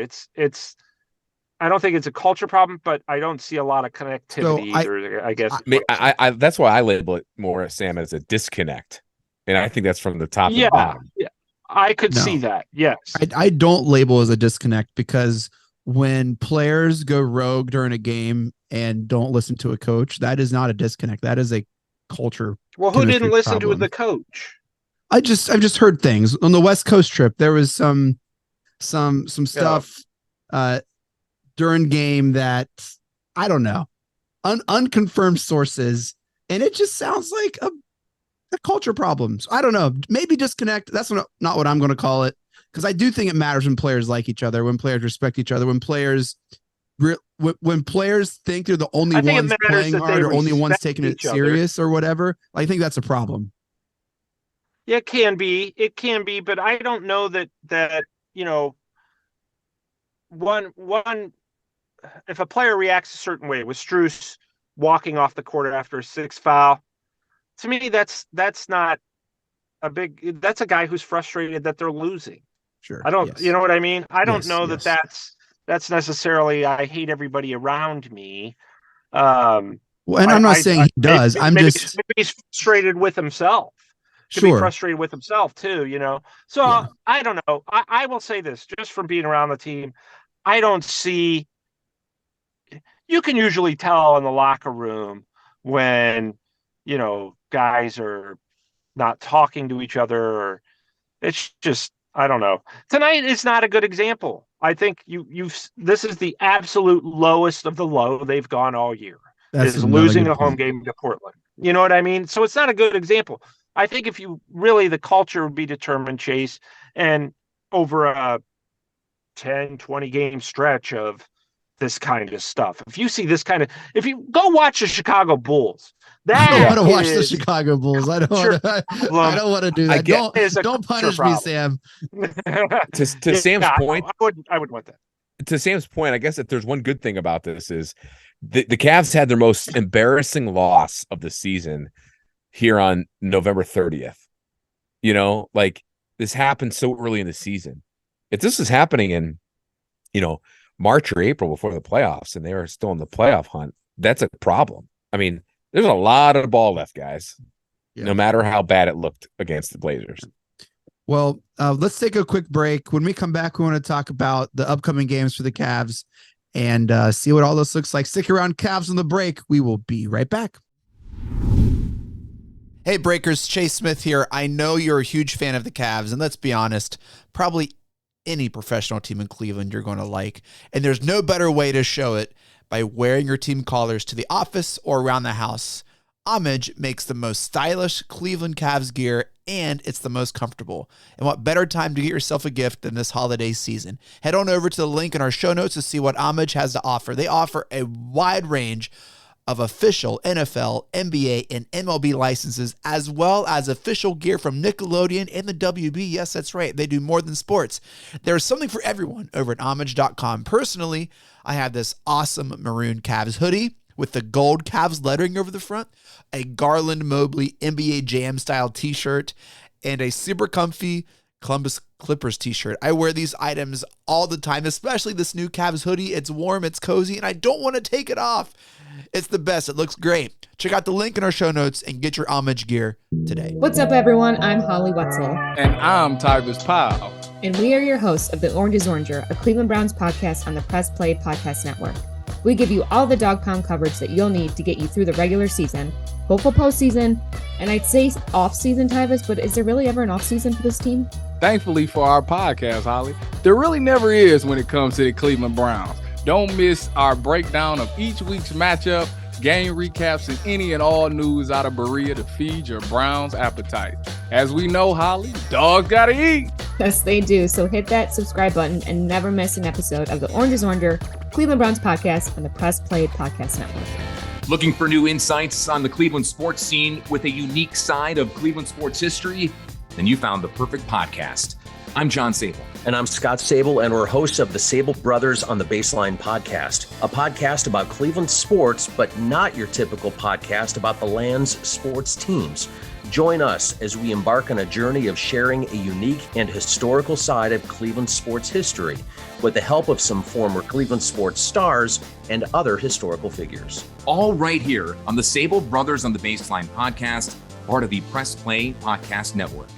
I don't think it's a culture problem, but I don't see a lot of connectivity either, I guess. I that's why I label it more, Sam, as a disconnect. And I think that's from the top to the bottom. Yeah, I could see that. Yes. I don't label as a disconnect, because when players go rogue during a game and don't listen to a coach, that is not a disconnect. That is a culture. Well, who didn't listen to the coach? I've just heard things on the West Coast trip. There was some stuff during game that I don't know, unconfirmed sources, and it just sounds like a culture problem. So I don't know, maybe disconnect. That's not what I'm going to call it, because I do think it matters when players like each other, when players respect each other, when players think they're the only ones playing hard or only ones taking it serious or whatever. I think that's a problem. Yeah, it can be, but I don't know that one if a player reacts a certain way, with Strus walking off the court after a 6 foul, to me that's not that's a guy who's frustrated that they're losing. Sure. I don't, yes. You know what I mean? I don't know yes. that's necessarily, I hate everybody around me. Well, and I'm not saying he does. Maybe he's frustrated with himself. Could be frustrated with himself too, So yeah. I don't know. I will say this, just from being around the team, I don't see. You can usually tell in the locker room when, guys are not talking to each other, or it's just, I don't know. Tonight is not a good example. I think this is the absolute lowest of the low they've gone all year. Is losing a home game to Portland. You know what I mean? So it's not a good example. I think if the culture would be determined, Chase, and over a 10, 20 game stretch of this kind of stuff. If you see this if you go watch the Chicago Bulls, I don't want to watch the Chicago Bulls. I don't want to do that. Don't punish me, Sam. To Sam's point, I would want that. To Sam's point, I guess if there's one good thing about this is the Cavs had their most embarrassing loss of the season here on November 30th. This happened so early in the season. If this was happening in, March or April before the playoffs, and they were still in the playoff hunt, that's a problem. I mean, there's a lot of ball left, guys, no matter how bad it looked against the Blazers. Well, let's take a quick break. When we come back, we want to talk about the upcoming games for the Cavs and see what all this looks like. Stick around, Cavs on the break. We will be right back. Hey, Breakers, Chase Smith here. I know you're a huge fan of the Cavs, and let's be honest, probably any professional team in Cleveland you're going to like. And there's no better way to show it by wearing your team colors to the office or around the house. Homage makes the most stylish Cleveland Cavs gear, and it's the most comfortable. And what better time to get yourself a gift than this holiday season? Head on over to the link in our show notes to see what Homage has to offer. They offer a wide range of official NFL, NBA, and MLB licenses, as well as official gear from Nickelodeon and the WB. Yes, that's right. They do more than sports. There's something for everyone over at Homage.com. Personally, I have this awesome maroon Cavs hoodie with the gold Cavs lettering over the front, a Garland Mobley NBA Jam style t-shirt, and a super comfy Columbus Clippers t-shirt. I wear these items all the time, especially this new Cavs hoodie. It's warm, it's cozy, and I don't want to take it off. It's the best. It looks great. Check out the link in our show notes and get your Homage gear today. What's up, everyone? I'm Holly Wetzel. And I'm Tybus Powell. And we are your hosts of The Orange is Oranger, a Cleveland Browns podcast on the Press Play Podcast Network. We give you all the dog pound coverage that you'll need to get you through the regular season, hopeful postseason, and I'd say off-season, Tybus, but is there really ever an off-season for this team? Thankfully for our podcast, Holly, there really never is when it comes to the Cleveland Browns. Don't miss our breakdown of each week's matchup, game recaps, and any and all news out of Berea to feed your Browns appetite. As we know, Holly, dogs gotta eat. Yes, they do. So hit that subscribe button and never miss an episode of the Orange is Oranger, Cleveland Browns podcast on the Press Play Podcast Network. Looking for new insights on the Cleveland sports scene with a unique side of Cleveland sports history? Then you found the perfect podcast. I'm John Sabol. And I'm Scott Sabol, and we're hosts of the Sabol Brothers on the Baseline podcast, a podcast about Cleveland sports, but not your typical podcast about the land's sports teams. Join us as we embark on a journey of sharing a unique and historical side of Cleveland sports history with the help of some former Cleveland sports stars and other historical figures. All right here on the Sabol Brothers on the Baseline podcast, part of the Press Play Podcast Network.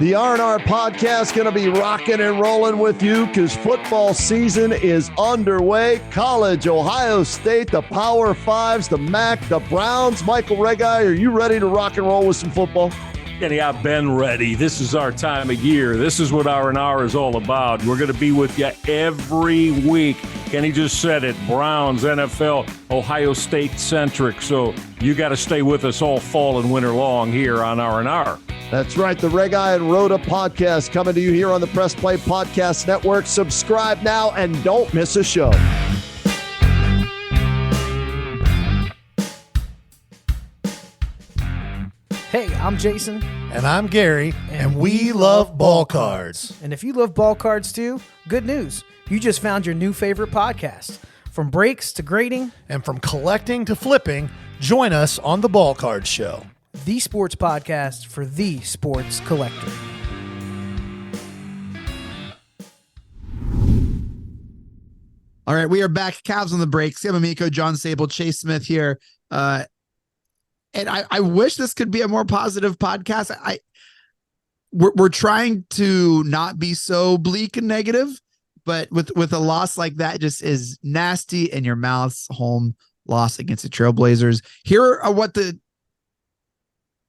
The R&R podcast going to be rocking and rolling with you because football season is underway. College, Ohio State, the Power Fives, the MAC, the Browns. Michael Regai, are you ready to rock and roll with some football? Kenny, I've been ready. This is our time of year. This is what R&R is all about. We're going to be with you every week. Kenny just said it, Browns, NFL, Ohio State centric. So you got to stay with us all fall and winter long here on R&R. That's right. The Regai and Rhoda podcast coming to you here on the Press Play Podcast Network. Subscribe now and don't miss a show. Hey, I'm Jason. And I'm Gary, and we love ball cards. And if you love ball cards too, good news. You just found your new favorite podcast. From breaks to grading. And from collecting to flipping, join us on the Ball Card Show. The sports podcast for the sports collector. All right, we are back. Cavs on the break. Sam Amico, John Sabol, Chase Smith here. And I wish this could be a more positive podcast. We're trying to not be so bleak and negative, but with a loss like that, just is nasty in your mouth. Home loss against the Trailblazers. Here are what the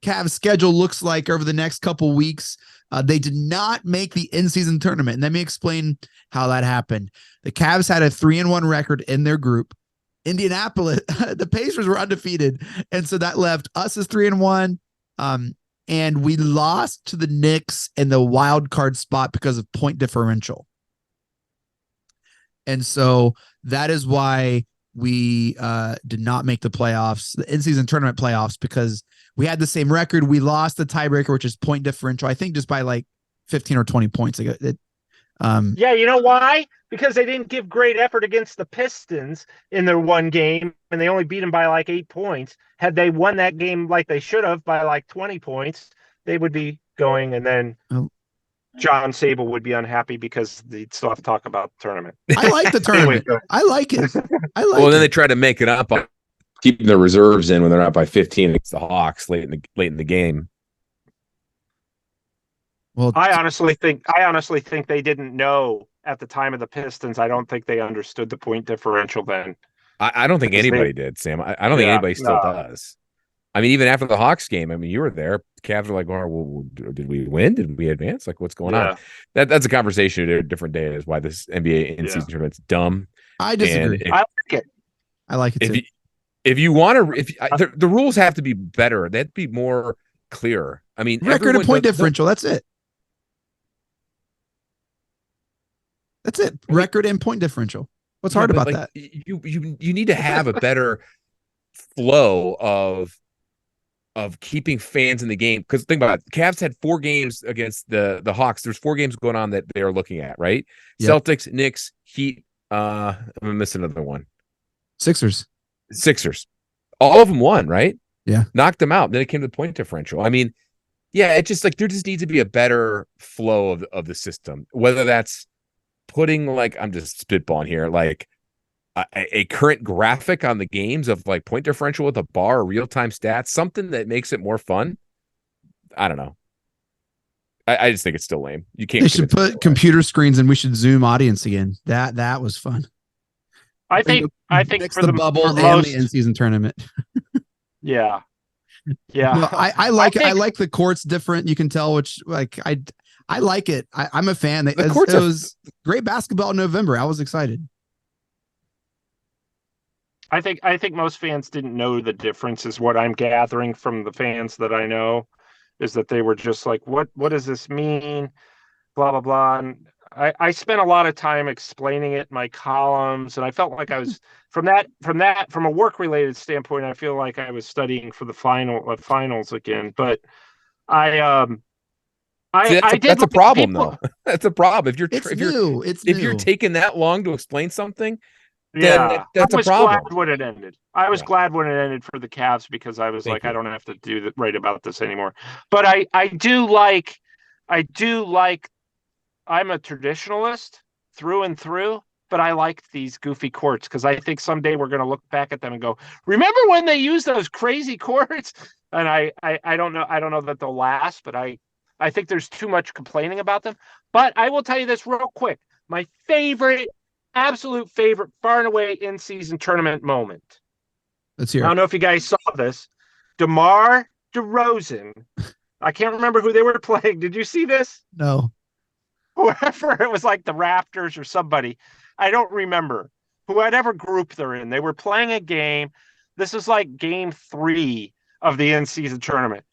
Cavs schedule looks like over the next couple weeks. They did not make the in-season tournament. And let me explain how that happened. The Cavs had a 3-1 record in their group. Indianapolis, the Pacers were undefeated. And so that left us as 3-1. And we lost to the Knicks in the wild card spot because of point differential. And so that is why we did not make the playoffs, the in-season tournament playoffs, because we had the same record. We lost the tiebreaker, which is point differential, I think just by like 15 or 20 points. Yeah, you know why? Because they didn't give great effort against the Pistons in their one game, and they only beat them by like 8 points. Had they won that game like they should have by like 20 points, they would be going, and then John Sabol would be unhappy because they'd still have to talk about the tournament. I like the tournament. I like it. Then they try to make it up on keeping their reserves in when they're not by 15 against the Hawks late in the game. Well, I honestly think they didn't know at the time of the Pistons. I don't think they understood the point differential then. I don't think anybody did, Sam. I don't think anybody still does. I mean, even after the Hawks game, I mean, you were there. The Cavs were like, "Oh, well, did we win? Did we advance? Like, what's going on?" That's a conversation at a different day. Is why this NBA in-season tournament's dumb. I disagree. I like it. I like it too. If you want to, the rules have to be better. That'd be more clear. I mean, record and point differential. That's it. That's it. Record and point differential. What's hard about that? You need to have a better flow of keeping fans in the game. Because think about it, Cavs had 4 games against the Hawks. There's 4 games going on that they are looking at, right? Yep. Celtics, Knicks, Heat. I'm gonna miss another one. Sixers. All of them won, right? Yeah. Knocked them out. Then it came to the point differential. I mean, yeah, it's just like there just needs to be a better flow of the system. Whether that's putting, like, I'm just spitballing here, like a current graphic on the games of like point differential with a bar, or real-time stats, something that makes it more fun. I don't know. I just think it's still lame. You can't. They should put computer screens and we should zoom audience again. That was fun. I think for the bubble and the in-season tournament. Yeah. Well, I like the courts different. You can tell which, like, I like it. I'm a fan. It was great basketball in November. I was excited. I think most fans didn't know the difference, is what I'm gathering from the fans that I know, is that they were just like, what does this mean? Blah, blah, blah. And I spent a lot of time explaining it in my columns, and I felt like I was from a work related standpoint, I feel like I was studying for the finals again. But that's a problem though. That's a problem. If you're taking that long to explain something, then that's a problem. Glad when it ended. I was glad when it ended for the Cavs, because I was I don't have to write about this anymore. But I do like I'm a traditionalist through and through, but I like these goofy courts because I think someday we're going to look back at them and go, remember when they used those crazy courts? And I don't know that they'll last, but I think there's too much complaining about them. But I will tell you this real quick. My absolute favorite, far and away in-season tournament moment. Let's hear it. I don't know if you guys saw this. DeMar DeRozan. I can't remember who they were playing. Did you see this? No. Whoever, it was like the Raptors or somebody. I don't remember. Whatever group they're in. They were playing a game. This is like game 3 of the in-season tournament.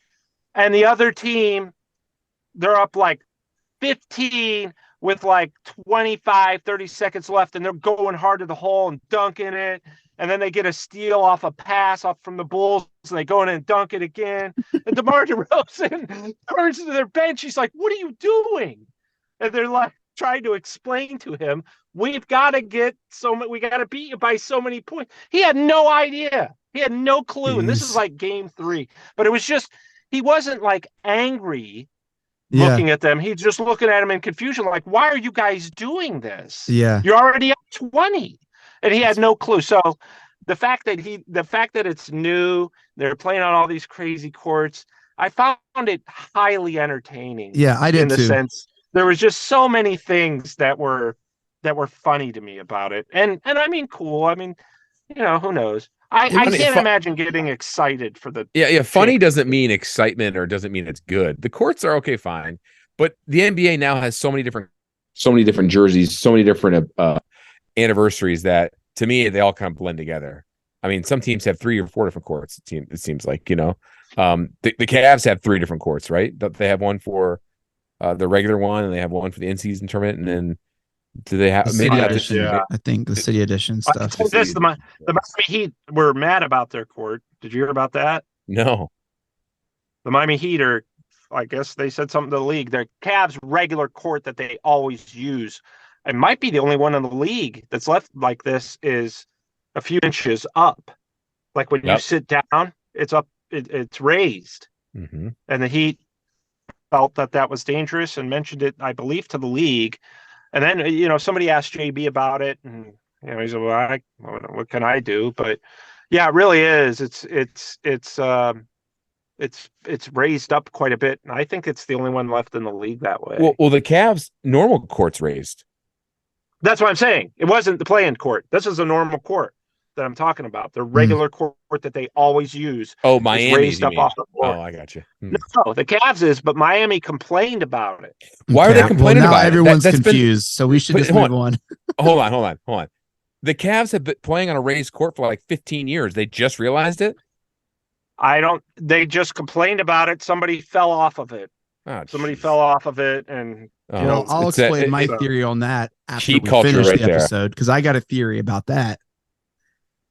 And the other team, they're up like 15 with like 25, 30 seconds left, and they're going hard to the hole and dunking it. And then they get a steal off a pass off from the Bulls, and they go in and dunk it again. And DeMar DeRozan turns to their bench. He's like, what are you doing? And they're like trying to explain to him, we got to beat you by so many points. He had no idea. He had no clue. Jeez. And this is like game 3. But it was just, he wasn't like angry looking at them. He's just looking at them in confusion, like, why are you guys doing this? Yeah. You're already up 20. And he had no clue. So the fact that it's new, they're playing on all these crazy courts, I found it highly entertaining. Yeah, I did in the too. Sense there was just so many things that were funny to me about it. And I mean, cool. I mean, who knows? I can't imagine getting excited for the funny doesn't mean excitement or doesn't mean it's good. The courts are okay, fine, but the NBA now has so many different jerseys, so many different anniversaries that to me they all kind of blend together. I mean, some teams have 3 or 4 different courts. It seems like the Cavs have 3 different courts, right? They have one for the regular one, and they have one for the in-season tournament, and then do they have maybe not this? Yeah, I think the city edition stuff. The Miami Heat were mad about their court. Did you hear about that? No. The Miami Heat are, I guess they said something to the league. Their Cavs regular court that they always use, it might be the only one in the league that's left like this, is a few inches up. Like when you sit down, it's up, it's raised. Mm-hmm. And the Heat felt that was dangerous and mentioned it, I believe, to the league. And then, somebody asked JB about it, and he said, "Well, what can I do?" But yeah, it really is. It's raised up quite a bit, and I think it's the only one left in the league that way. Well, the Cavs normal court's raised. That's what I'm saying. It wasn't the play-in court. This is a normal court that I'm talking about. The regular court that they always use. Oh, Miami raised up off the floor. Oh, I got you. No, the Cavs is, but Miami complained about it. Why are they complaining about it? Everyone's confused, so we should just move on. Hold on. The Cavs have been playing on a raised court for like 15 years. They just realized it? They just complained about it. Somebody fell off of it. Somebody fell off of it, and well, I'll explain my theory on that after we finish the episode, because I got a theory about that.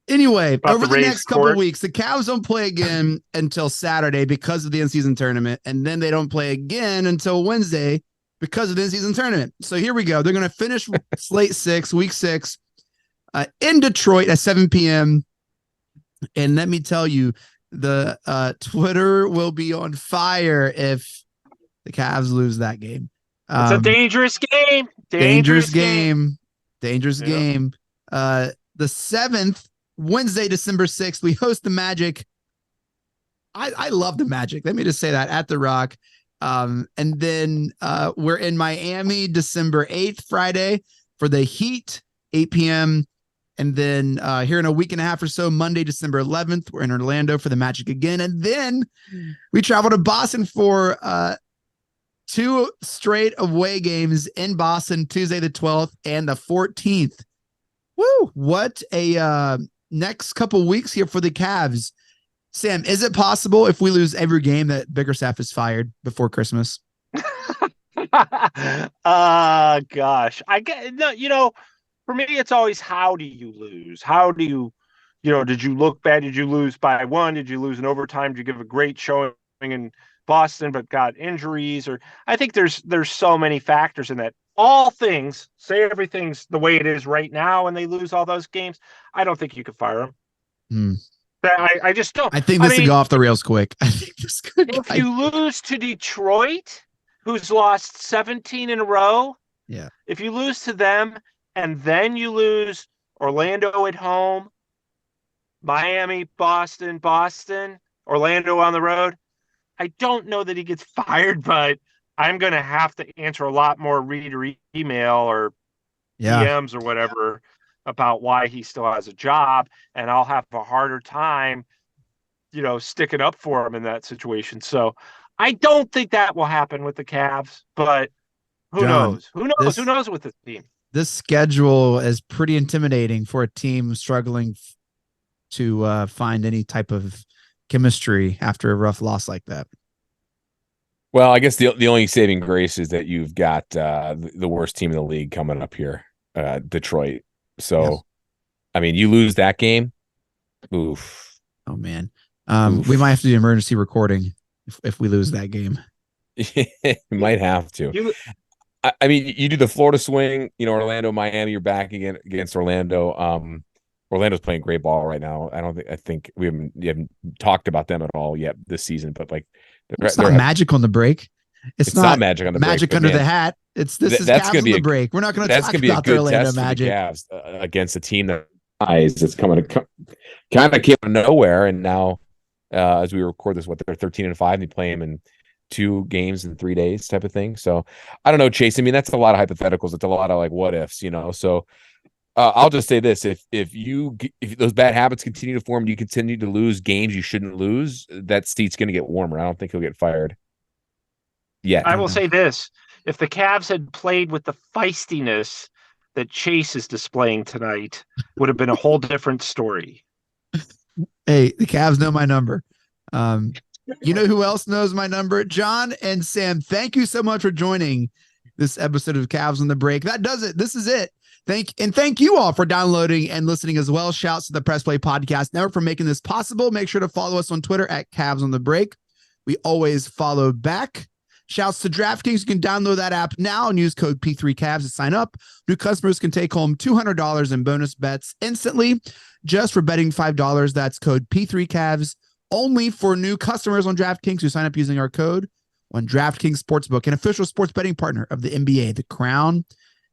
Anyway, about over the next couple court. weeks, the Cavs don't play again until Saturday because of the in-season tournament, and then they don't play again until Wednesday because of the in-season tournament. So here we go. They're going to finish Slate 6, Week 6, in Detroit at 7 p.m. And let me tell you, the Twitter will be on fire if the Cavs lose that game. It's a dangerous game. Dangerous game. The 7th, Wednesday, December 6th, we host the Magic. I love the Magic. Let me just say that, at the Rock. And then we're in Miami, December 8th, Friday, for the Heat, 8 p.m. And then here in a week and a half or so, Monday, December 11th, we're in Orlando for the Magic again. And then we travel to Boston for 2 straight away games in Boston, Tuesday the 12th and the 14th. Woo! What a next couple weeks here for the Cavs. Sam, is it possible if we lose every game that Bickerstaff is fired before Christmas? Gosh, I get no. For me, it's always, how do you lose? How do you, did you look bad? Did you lose by 1? Did you lose in overtime? Did you give a great showing in Boston but got injuries? Or I think there's so many factors in that. All things, say everything's the way it is right now and they lose all those games, I don't think you could fire them. I just don't. I think this will go off the rails quick. I think this could. If you lose to Detroit, who's lost 17 in a row, yeah. If you lose to them and then you lose Orlando at home, Miami, Boston, Orlando on the road, I don't know that he gets fired, but I'm going to have to answer a lot more reader email or DMs or whatever about why he still has a job, and I'll have a harder time, sticking up for him in that situation. So I don't think that will happen with the Cavs, but who knows? Who knows with this team? This schedule is pretty intimidating for a team struggling to find any type of chemistry after a rough loss like that. Well, I guess the only saving grace is that you've got the worst team in the league coming up here, Detroit. So, yes. I mean, you lose that game. Oof. Oh, man. We might have to do emergency recording if we lose that game. You might have to. I mean, you do the Florida swing, Orlando, Miami, you're back again against Orlando. Orlando's playing great ball right now. I think we haven't talked about them at all yet this season, but it's not Magic on the break. It's not Magic on the Magic break, under the hat. This is Cavs on the break. We're not going to talk about the Orlando Magic. Cavs against a team that's coming to kind of came out of nowhere, and now as we record this, they're 13-5, and they play them in 2 games in 3 days, type of thing. So I don't know, Chase. I mean, that's a lot of hypotheticals. It's a lot of what ifs, So I'll just say this: if those bad habits continue to form, and you continue to lose games you shouldn't lose, that seat's going to get warmer. I don't think he'll get fired. Yeah, I will say this: if the Cavs had played with the feistiness that Chase is displaying tonight, would have been a whole different story. Hey, the Cavs know my number. You know who else knows my number? John and Sam. Thank you so much for joining this episode of Cavs on the Break. That does it. This is it. Thank you all for downloading and listening as well. Shouts to the Press Play Podcast Network for making this possible. Make sure to follow us on Twitter at Cavs on the Break. We always follow back. Shouts to DraftKings. You can download that app now and use code P3Cavs to sign up. New customers can take home $200 in bonus bets instantly just for betting $5. That's code P3Cavs only for new customers on DraftKings who sign up using our code on DraftKings Sportsbook, an official sports betting partner of the NBA. The crown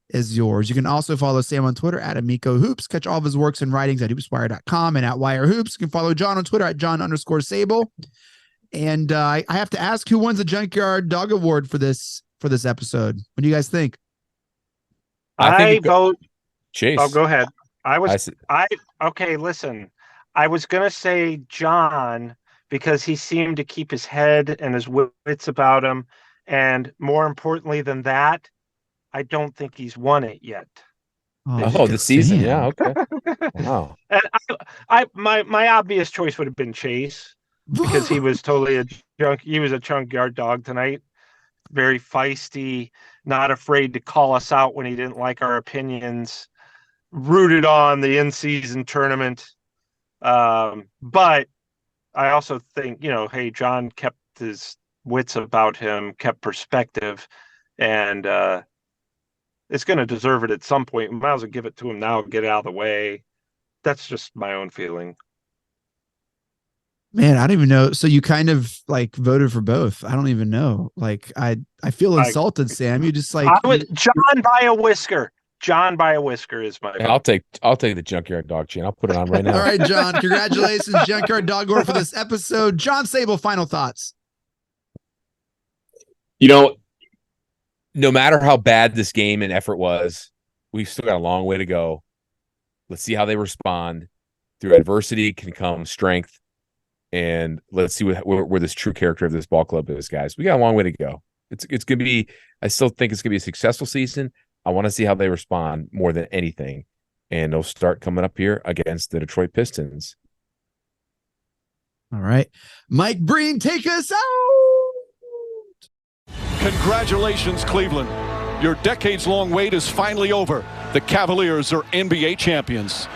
is yours. You can also follow Sam on Twitter at Amico Hoops. Catch all of his works and writings at hoopswire.com and at Wire Hoops. You can follow John on Twitter at John_Sabol. And I have to ask, who wins the Junkyard Dog Award for this episode? What do you guys think? I vote Chase. Oh, go ahead. Okay, listen. I was going to say John because he seemed to keep his head and his wits about him. And more importantly than that, I don't think he's won it yet. The season. Yeah. Okay. Wow. And my obvious choice would have been Chase because he was totally he was a junkyard dog tonight. very feisty, not afraid to call us out when he didn't like our opinions, rooted on the in-season tournament. But I also think, hey, John kept his wits about him, kept perspective, and it's going to deserve it at some point. We might as well give it to him now, get it out of the way. That's just my own feeling. Man, I don't even know. So you kind of like voted for both. I don't even know. Like I feel insulted, Sam. You just like John by a whisker. John by a whisker is my vote. I'll take the Junkyard Dog chain. I'll put it on right now. All right, John. Congratulations, Junkyard Dog Gore, for this episode. John Sabol, final thoughts. No matter how bad this game and effort was, we've still got a long way to go. Let's see how they respond. Through adversity can come strength. And let's see where this true character of this ball club is, guys. We got a long way to go. It's going to be, I still think it's going to be a successful season. I want to see how they respond more than anything. And they'll start coming up here against the Detroit Pistons. All right. Mike Breen, take us out. Congratulations, Cleveland. Your decades-long wait is finally over. The Cavaliers are NBA champions.